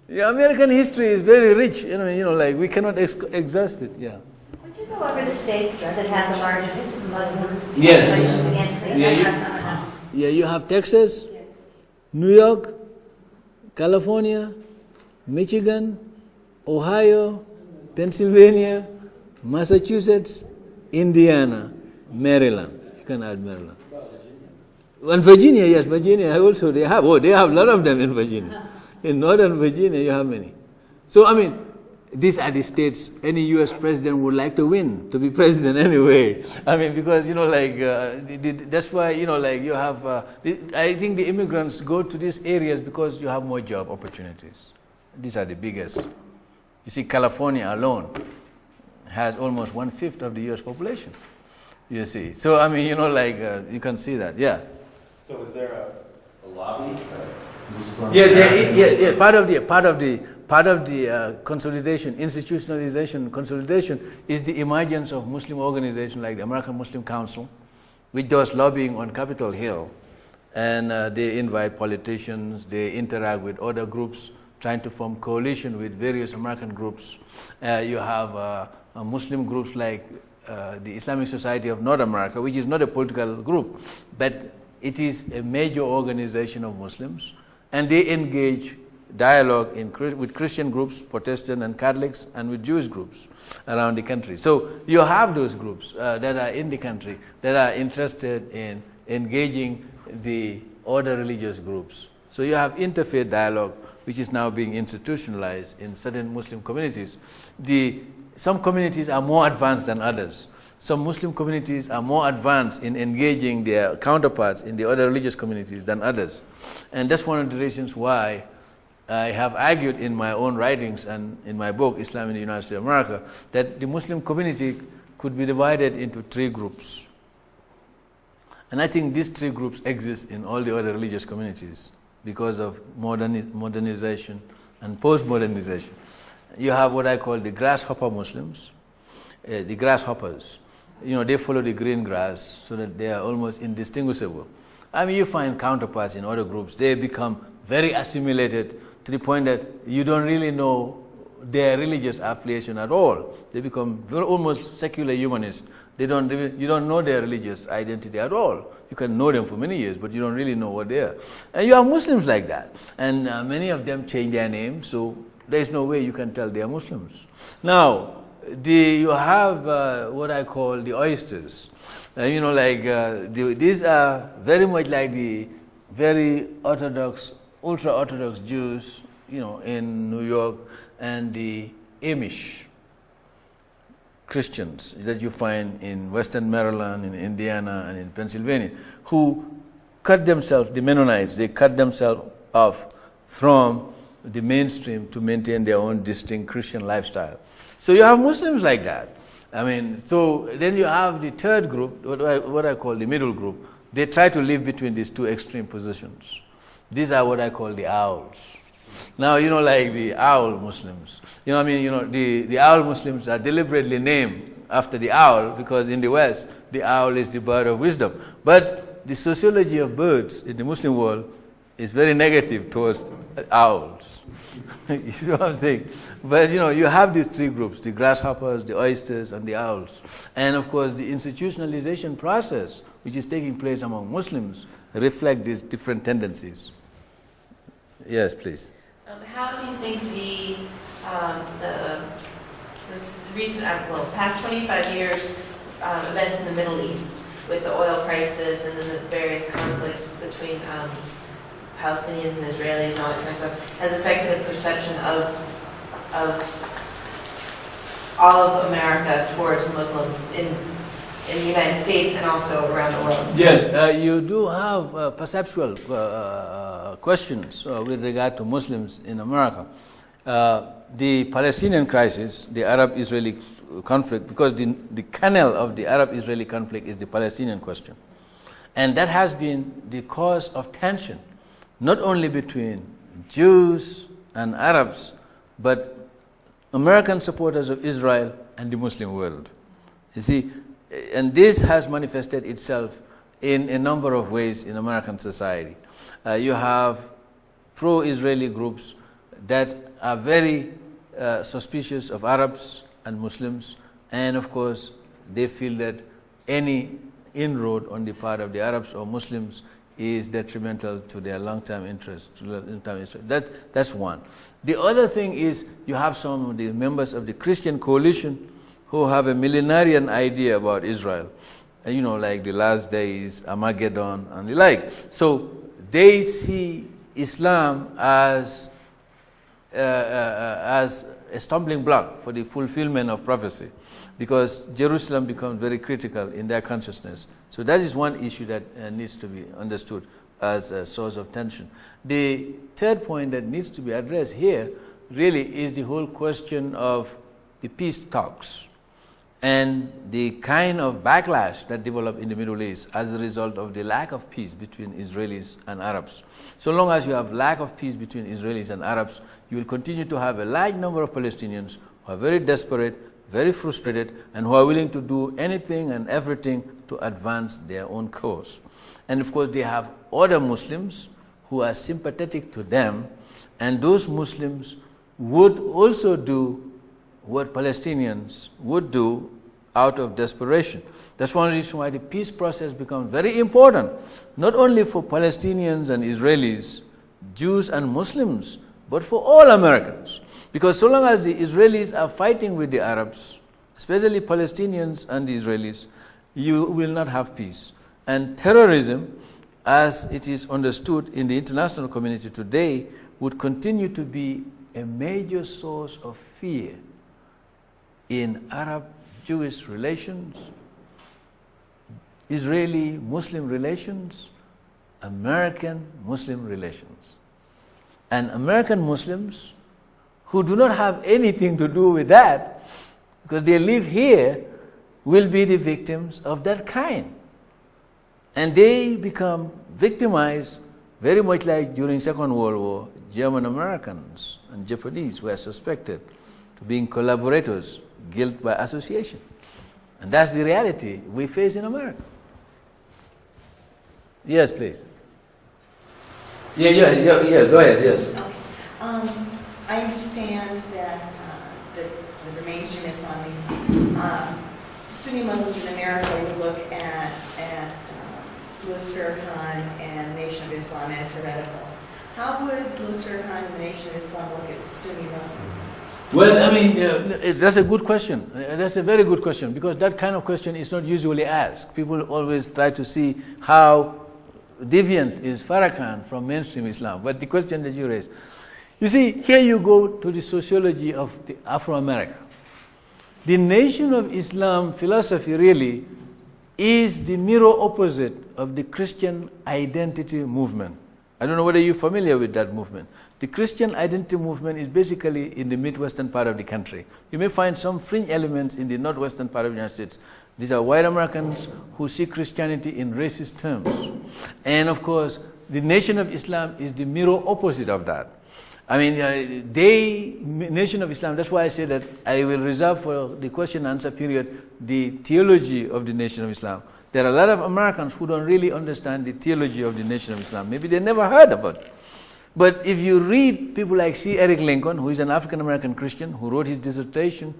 Yeah, American history is very rich. Like we cannot exhaust it. Yeah. Would you go over the states that have the largest Muslim Yes. populations again, please? Yeah, you have Texas, New York, California, Michigan, Ohio, Pennsylvania, Massachusetts, Indiana, Maryland. You can add Maryland. And Virginia, yes, Virginia also they have a lot of them in Virginia. In Northern Virginia, you have many. So, these are the states any U.S. president would like to win, to be president anyway. Because, that's why, you have, I think the immigrants go to these areas because you have more job opportunities. These are the biggest. You see, California alone has almost 1/5 of the U.S. population. You see. So, you can see that, yeah. So is there a lobby? Yeah. Part of the consolidation, institutionalization, consolidation is the emergence of Muslim organizations like the American Muslim Council, which does lobbying on Capitol Hill, and they invite politicians, they interact with other groups, trying to form coalition with various American groups. You have Muslim groups like the Islamic Society of North America, which is not a political group, but it is a major organization of Muslims, and they engage dialogue with Christian groups, Protestant and Catholics, and with Jewish groups around the country. So you have those groups that are in the country that are interested in engaging the other religious groups. So you have interfaith dialogue, which is now being institutionalized in certain Muslim communities. Some communities are more advanced than others. Some Muslim communities are more advanced in engaging their counterparts in the other religious communities than others. And that's one of the reasons why I have argued in my own writings and in my book, Islam in the United States of America, that the Muslim community could be divided into 3 groups. And I think these 3 groups exist in all the other religious communities because of modernization and post-modernization. You have what I call the grasshopper Muslims, the grasshoppers. They follow the green grass so that they are almost indistinguishable. You find counterparts in other groups. They become very assimilated to the point that you don't really know their religious affiliation at all. They become almost secular humanists. You don't know their religious identity at all. You can know them for many years, but you don't really know what they are. And you have Muslims like that. And many of them change their names, so there is no way you can tell they are Muslims. Now, you have what I call the oysters. These are very much like the very orthodox, ultra-orthodox Jews, in New York, and the Amish Christians that you find in Western Maryland, in Indiana, and in Pennsylvania, who cut themselves, the Mennonites, they cut themselves off from the mainstream to maintain their own distinct Christian lifestyle. So you have Muslims like that. So then you have the third group, what I call the middle group. They try to live between these 2 extreme positions. These are what I call the owls. Now, like the owl Muslims. The owl Muslims are deliberately named after the owl because in the West, the owl is the bird of wisdom. But the sociology of birds in the Muslim world is very negative towards owls. You see what I'm saying? But you have these 3 groups, the grasshoppers, the oysters, and the owls. And of course, the institutionalization process, which is taking place among Muslims, reflect these different tendencies. Yes, please. How do you think this recent, past 25 years events in the Middle East with the oil crisis and then the various conflicts between Palestinians and Israelis and all that kind of stuff has affected the perception of all of America towards Muslims in the United States and also around the world? Yes, you do have perceptual questions with regard to Muslims in America. The Palestinian crisis, the Arab-Israeli conflict, because the kernel of the Arab-Israeli conflict is the Palestinian question. And that has been the cause of tension, not only between Jews and Arabs, but American supporters of Israel and the Muslim world. You see, and this has manifested itself in a number of ways in American society. You have pro-Israeli groups that are very suspicious of Arabs and Muslims, and of course they feel that any inroad on the part of the Arabs or Muslims is detrimental to their long-term interest. That's one. The other thing is you have some of the members of the Christian coalition who have a millenarian idea about Israel, like the last days, Armageddon, and the like. So they see Islam as a stumbling block for the fulfillment of prophecy, because Jerusalem becomes very critical in their consciousness. So that is one issue that needs to be understood as a source of tension. The third point that needs to be addressed here really is the whole question of the peace talks and the kind of backlash that developed in the Middle East as a result of the lack of peace between Israelis and Arabs. So long as you have lack of peace between Israelis and Arabs, you will continue to have a large number of Palestinians who are very desperate, very frustrated, and who are willing to do anything and everything to advance their own cause. And of course, they have other Muslims who are sympathetic to them, and those Muslims would also do what Palestinians would do out of desperation. That's one reason why the peace process becomes very important, not only for Palestinians and Israelis, Jews and Muslims, but for all Americans. Because so long as the Israelis are fighting with the Arabs, especially Palestinians and the Israelis, you will not have peace. And terrorism, as it is understood in the international community today, would continue to be a major source of fear in Arab-Jewish relations, Israeli-Muslim relations, American-Muslim relations. And American Muslims who do not have anything to do with that, because they live here, will be the victims of that kind. And they become victimized very much like during Second World War, German Americans and Japanese were suspected to being collaborators, guilt by association. And that's the reality we face in America. Yes, please. Yeah, go ahead, yes. Okay. I understand that the mainstream Islamists, Sunni Muslims in America would look at Louis Farrakhan and Nation of Islam as heretical. How would Louis Farrakhan and the Nation of Islam look at Sunni Muslims? Well, I mean, that's a good question. That's a very good question, because that kind of question is not usually asked. People always try to see how deviant is Farrakhan from mainstream Islam. But the question that you raised, you see, here you go to the sociology of the Afro-America. The Nation of Islam philosophy really is the mirror opposite of the Christian identity movement. I don't know whether you're familiar with that movement. The Christian identity movement is basically in the Midwestern part of the country. You may find some fringe elements in the northwestern part of the United States. These are white Americans who see Christianity in racist terms. And of course, the Nation of Islam is the mirror opposite of that. I mean, Nation of Islam, that's why I say that I will reserve for the question and answer period the theology of the Nation of Islam. There are a lot of Americans who don't really understand the theology of the Nation of Islam. Maybe they never heard about it. But if you read people like C. Eric Lincoln, who is an African-American Christian, who wrote his dissertation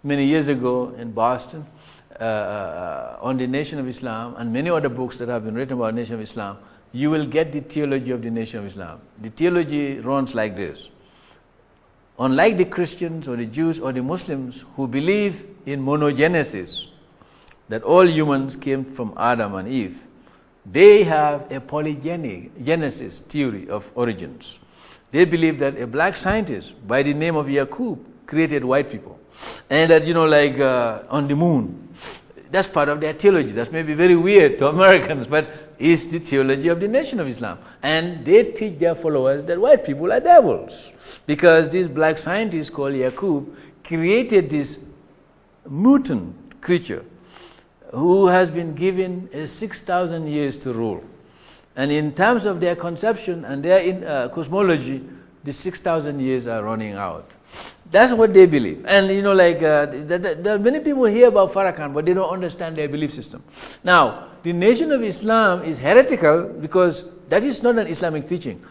many years ago in Boston on the Nation of Islam, and many other books that have been written about the Nation of Islam, you will get the theology of the Nation of Islam. The theology runs like this. Unlike the Christians or the Jews or the Muslims who believe in monogenesis, that all humans came from Adam and Eve, they have a polygenesis theory of origins. They believe that a black scientist by the name of Yaqub created white people. And that, on the moon. That's part of their theology. That may be very weird to Americans, but it's the theology of the Nation of Islam. And they teach their followers that white people are devils. Because this black scientist called Yaqub created this mutant creature who has been given 6,000 years to rule. And in terms of their conception and their cosmology, the 6,000 years are running out. That's what they believe. And there are many people hear about Farrakhan, but they don't understand their belief system. Now, the Nation of Islam is heretical because that is not an Islamic teaching.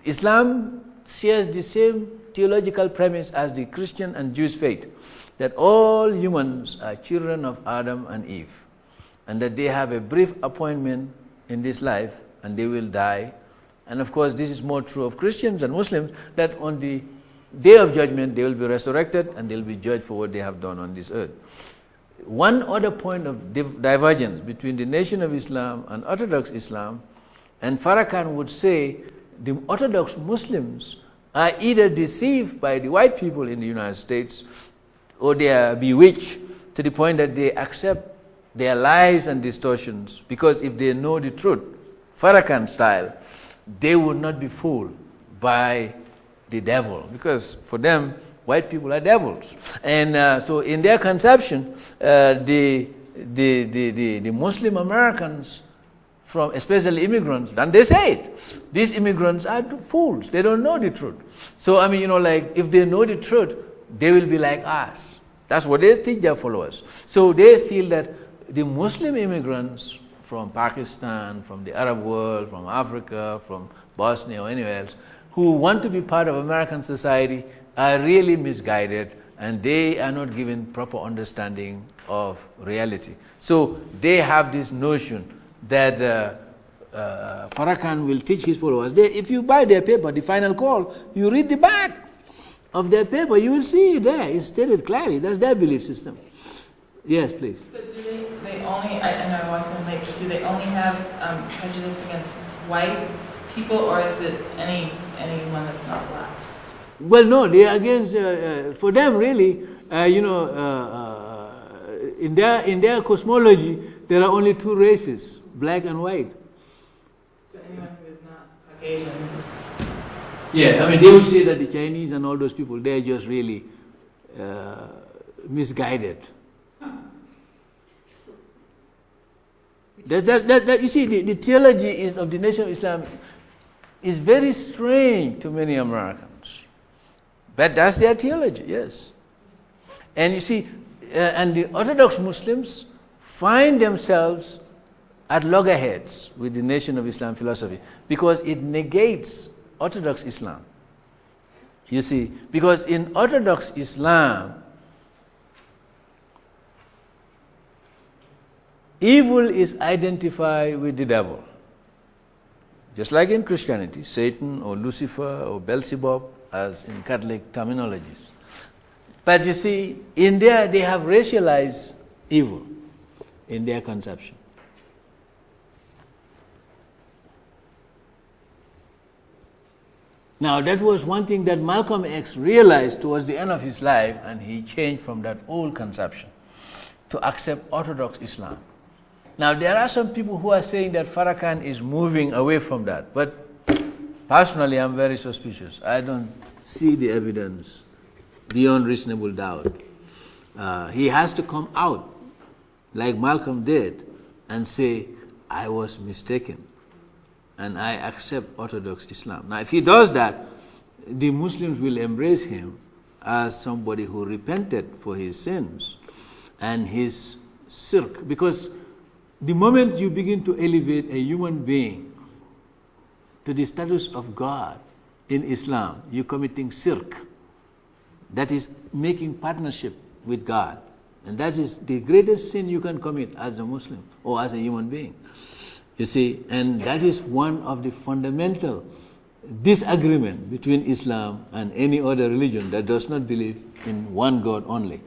Islam shares the same theological premise as the Christian and Jewish faith, that all humans are children of Adam and Eve, and that they have a brief appointment in this life and they will die. And of course, this is more true of Christians and Muslims, that on the day of judgment, they will be resurrected and they will be judged for what they have done on this earth. One other point of divergence between the Nation of Islam and Orthodox Islam, and Farrakhan would say the Orthodox Muslims are either deceived by the white people in the United States, or they are bewitched to the point that they accept their lies and distortions, because if they know the truth, Farrakhan style, they would not be fooled by the devil, because for them, white people are devils. And so in their conception, the Muslim Americans, from especially immigrants, and they say it, these immigrants are fools, they don't know the truth. So I mean, like if they know the truth, they will be like us. That's what they teach their followers. So they feel that the Muslim immigrants from Pakistan, from the Arab world, from Africa, from Bosnia or anywhere else, who want to be part of American society are really misguided, and they are not given proper understanding of reality. So they have this notion that Farrakhan will teach his followers. If you buy their paper, The Final Call, you read the back of their paper, you will see there, it's stated clearly. That's their belief system. Yes, please. But do they only, and I want to make, do they only have prejudice against white people, or is it anyone that's not black? Well, no, they are against, for them really, in their cosmology, there are only two races, black and white. So anyone who is not Caucasian is... Yeah, I mean, they would say that the Chinese and all those people, they're just really misguided. You see, the theology of the Nation of Islam is very strange to many Americans. But that's their theology, yes. And you see, and the Orthodox Muslims find themselves at loggerheads with the Nation of Islam philosophy, because it negates Orthodox Islam. You see, because in Orthodox Islam, evil is identified with the devil. Just like in Christianity, Satan or Lucifer or Beelzebub, as in Catholic terminologies. But you see, in there they have racialized evil in their conception. Now that was one thing that Malcolm X realized towards the end of his life, and he changed from that old conception to accept Orthodox Islam. Now there are some people who are saying that Farrakhan is moving away from that, but personally I'm very suspicious. I don't see the evidence beyond reasonable doubt. He has to come out like Malcolm did and say, I was mistaken and I accept Orthodox Islam. Now if he does that, the Muslims will embrace him as somebody who repented for his sins and his shirk, because the moment you begin to elevate a human being to the status of God in Islam, you're committing shirk. That is making partnership with God. And that is the greatest sin you can commit as a Muslim or as a human being. You see, and that is one of the fundamental disagreement between Islam and any other religion that does not believe in one God only.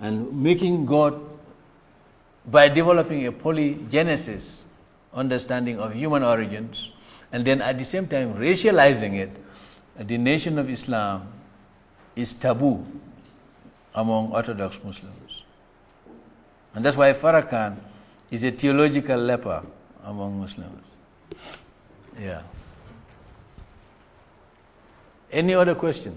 And making God, by developing a polygenesis understanding of human origins, and then at the same time racializing it, the Nation of Islam is taboo among Orthodox Muslims. And that's why Farrakhan is a theological leper among Muslims. Yeah. Any other question?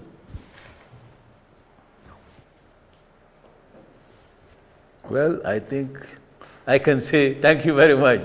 Well, I think I can say thank you very much.